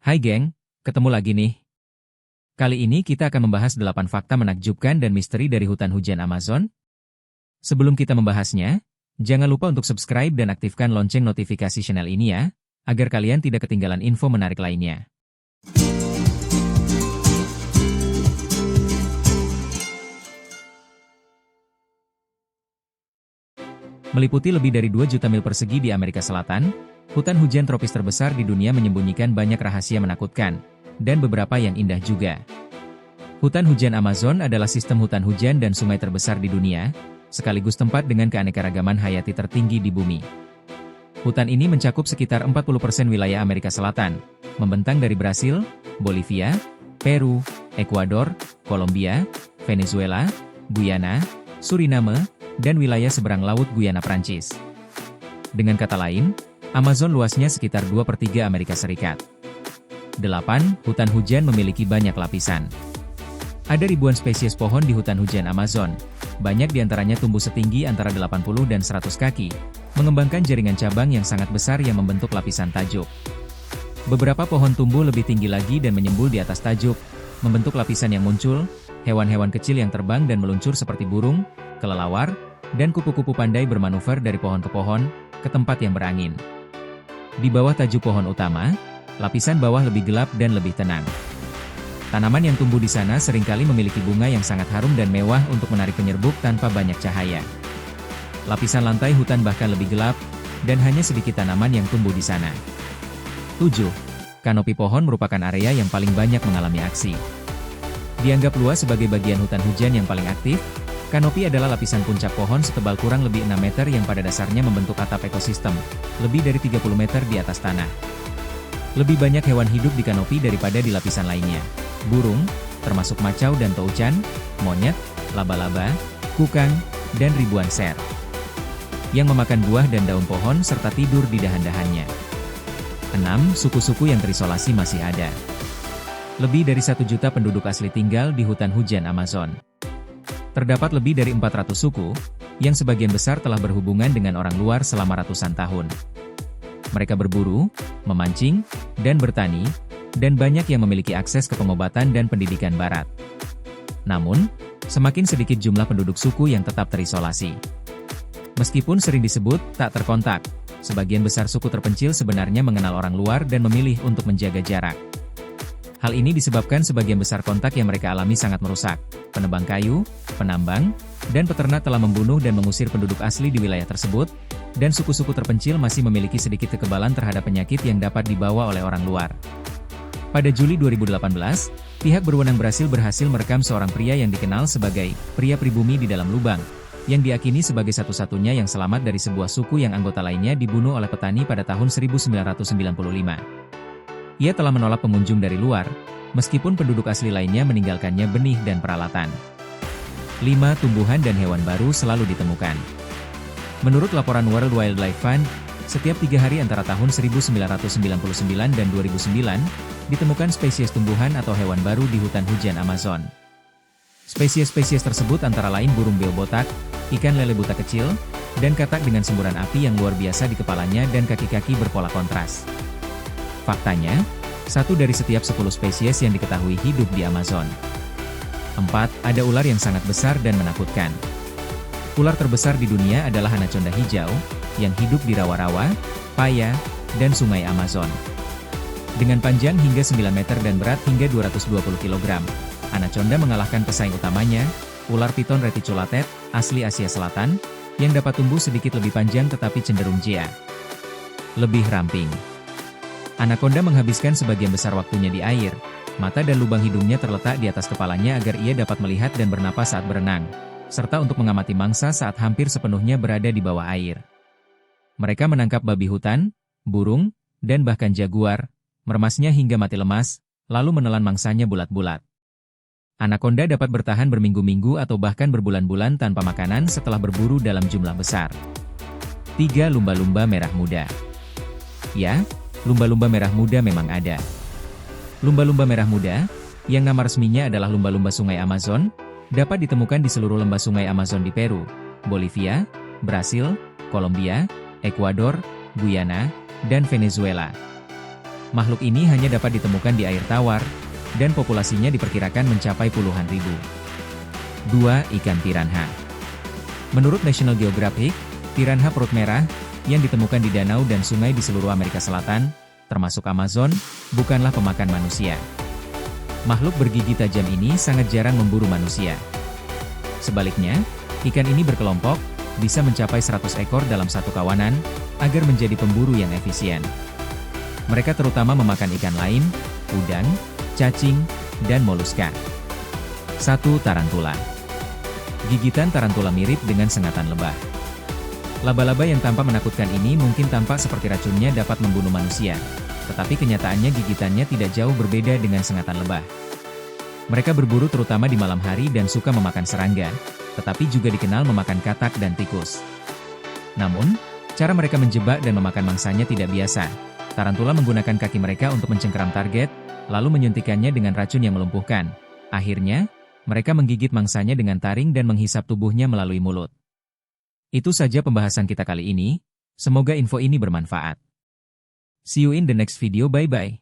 Hai geng, ketemu lagi nih. Kali ini kita akan membahas 8 fakta menakjubkan dan misteri dari hutan hujan Amazon. Sebelum kita membahasnya, jangan lupa untuk subscribe dan aktifkan lonceng notifikasi channel ini ya, agar kalian tidak ketinggalan info menarik lainnya. Meliputi lebih dari 2 juta mil persegi di Amerika Selatan, hutan hujan tropis terbesar di dunia menyembunyikan banyak rahasia menakutkan, dan beberapa yang indah juga. Hutan hujan Amazon adalah sistem hutan hujan dan sungai terbesar di dunia, sekaligus tempat dengan keanekaragaman hayati tertinggi di bumi. Hutan ini mencakup sekitar 40% wilayah Amerika Selatan, membentang dari Brasil, Bolivia, Peru, Ekuador, Kolombia, Venezuela, Guyana, Suriname, dan wilayah seberang laut Guyana Prancis. Dengan kata lain, Amazon luasnya sekitar 2/3 Amerika Serikat. 8. Hutan hujan memiliki banyak lapisan. Ada ribuan spesies pohon di hutan hujan Amazon. Banyak diantaranya tumbuh setinggi antara 80 dan 100 kaki, mengembangkan jaringan cabang yang sangat besar yang membentuk lapisan tajuk. Beberapa pohon tumbuh lebih tinggi lagi dan menyembul di atas tajuk, membentuk lapisan yang muncul, hewan-hewan kecil yang terbang dan meluncur seperti burung, kelelawar, dan kupu-kupu pandai bermanuver dari pohon ke pohon, ke tempat yang berangin. Di bawah tajuk pohon utama, lapisan bawah lebih gelap dan lebih tenang. Tanaman yang tumbuh di sana seringkali memiliki bunga yang sangat harum dan mewah untuk menarik penyerbuk tanpa banyak cahaya. Lapisan lantai hutan bahkan lebih gelap, dan hanya sedikit tanaman yang tumbuh di sana. 7. Kanopi pohon merupakan area yang paling banyak mengalami aksi. Dianggap luas sebagai bagian hutan hujan yang paling aktif, kanopi adalah lapisan puncak pohon setebal kurang lebih 6 meter yang pada dasarnya membentuk atap ekosistem, lebih dari 30 meter di atas tanah. Lebih banyak hewan hidup di kanopi daripada di lapisan lainnya. Burung, termasuk macau dan toucan, monyet, laba-laba, kukang, dan ribuan ser yang memakan buah dan daun pohon serta tidur di dahan-dahannya. 6. Suku-suku yang terisolasi masih ada. Lebih dari 1 juta penduduk asli tinggal di hutan hujan Amazon. Terdapat lebih dari 400 suku, yang sebagian besar telah berhubungan dengan orang luar selama ratusan tahun. Mereka berburu, memancing, dan bertani, dan banyak yang memiliki akses ke pengobatan dan pendidikan barat. Namun, semakin sedikit jumlah penduduk suku yang tetap terisolasi. Meskipun sering disebut tak terkontak, sebagian besar suku terpencil sebenarnya mengenal orang luar dan memilih untuk menjaga jarak. Hal ini disebabkan sebagian besar kontak yang mereka alami sangat merusak. Penebang kayu, penambang, dan peternak telah membunuh dan mengusir penduduk asli di wilayah tersebut, dan suku-suku terpencil masih memiliki sedikit kekebalan terhadap penyakit yang dapat dibawa oleh orang luar. Pada Juli 2018, pihak berwenang Brasil berhasil merekam seorang pria yang dikenal sebagai pria pribumi di dalam lubang, yang diakini sebagai satu-satunya yang selamat dari sebuah suku yang anggota lainnya dibunuh oleh petani pada tahun 1995. Ia telah menolak pengunjung dari luar, meskipun penduduk asli lainnya meninggalkannya benih dan peralatan. 5. Tumbuhan dan hewan baru selalu ditemukan. Menurut laporan World Wildlife Fund, setiap 3 hari antara tahun 1999 dan 2009, ditemukan spesies tumbuhan atau hewan baru di hutan hujan Amazon. Spesies-spesies tersebut antara lain burung beo botak, ikan lele buta kecil, dan katak dengan semburan api yang luar biasa di kepalanya dan kaki-kaki berpola kontras. Faktanya, 1 dari setiap 10 spesies yang diketahui hidup di Amazon. 4. Ada ular yang sangat besar dan menakutkan. Ular terbesar di dunia anaconda anaconda hijau, yang hidup di rawa-rawa, paya, dan sungai Amazon. Dengan panjang hingga 9 meter dan berat hingga 220 kg, anaconda mengalahkan pesaing utamanya, ular piton reticulated, asli Asia Selatan, yang dapat tumbuh sedikit lebih panjang tetapi cenderung lebih ramping. Anaconda menghabiskan sebagian besar waktunya di air, mata dan lubang hidungnya terletak di atas kepalanya agar ia dapat melihat dan bernapas saat berenang, serta untuk mengamati mangsa saat hampir sepenuhnya berada di bawah air. Mereka menangkap babi hutan, burung, dan bahkan jaguar, meremasnya hingga mati lemas, lalu menelan mangsanya bulat-bulat. Anaconda dapat bertahan berminggu-minggu atau bahkan berbulan-bulan tanpa makanan setelah berburu dalam jumlah besar. 3. Lumba-lumba merah muda. Ya, lumba-lumba merah muda memang ada. Lumba-lumba merah muda, yang nama resminya adalah lumba-lumba sungai Amazon, dapat ditemukan di seluruh lembah sungai Amazon di Peru, Bolivia, Brasil, Kolombia, Ekuador, Guyana, dan Venezuela. Makhluk ini hanya dapat ditemukan di air tawar, dan populasinya diperkirakan mencapai puluhan ribu. 2. Ikan piranha. Menurut National Geographic, piranha perut merah, yang ditemukan di danau dan sungai di seluruh Amerika Selatan, termasuk Amazon, bukanlah pemakan manusia. Makhluk bergigi tajam ini sangat jarang memburu manusia. Sebaliknya, ikan ini berkelompok, bisa mencapai 100 ekor dalam satu kawanan, agar menjadi pemburu yang efisien. Mereka terutama memakan ikan lain, udang, cacing, dan moluska. 1. Tarantula. Gigitan tarantula mirip dengan sengatan lebah. Laba-laba yang tampak menakutkan ini mungkin tampak seperti racunnya dapat membunuh manusia, tetapi kenyataannya gigitannya tidak jauh berbeda dengan sengatan lebah. Mereka berburu terutama di malam hari dan suka memakan serangga, tetapi juga dikenal memakan katak dan tikus. Namun, cara mereka menjebak dan memakan mangsanya tidak biasa. Tarantula menggunakan kaki mereka untuk mencengkeram target, lalu menyuntikkannya dengan racun yang melumpuhkan. Akhirnya, mereka menggigit mangsanya dengan taring dan menghisap tubuhnya melalui mulut. Itu saja pembahasan kita kali ini, semoga info ini bermanfaat. See you in the next video, bye-bye.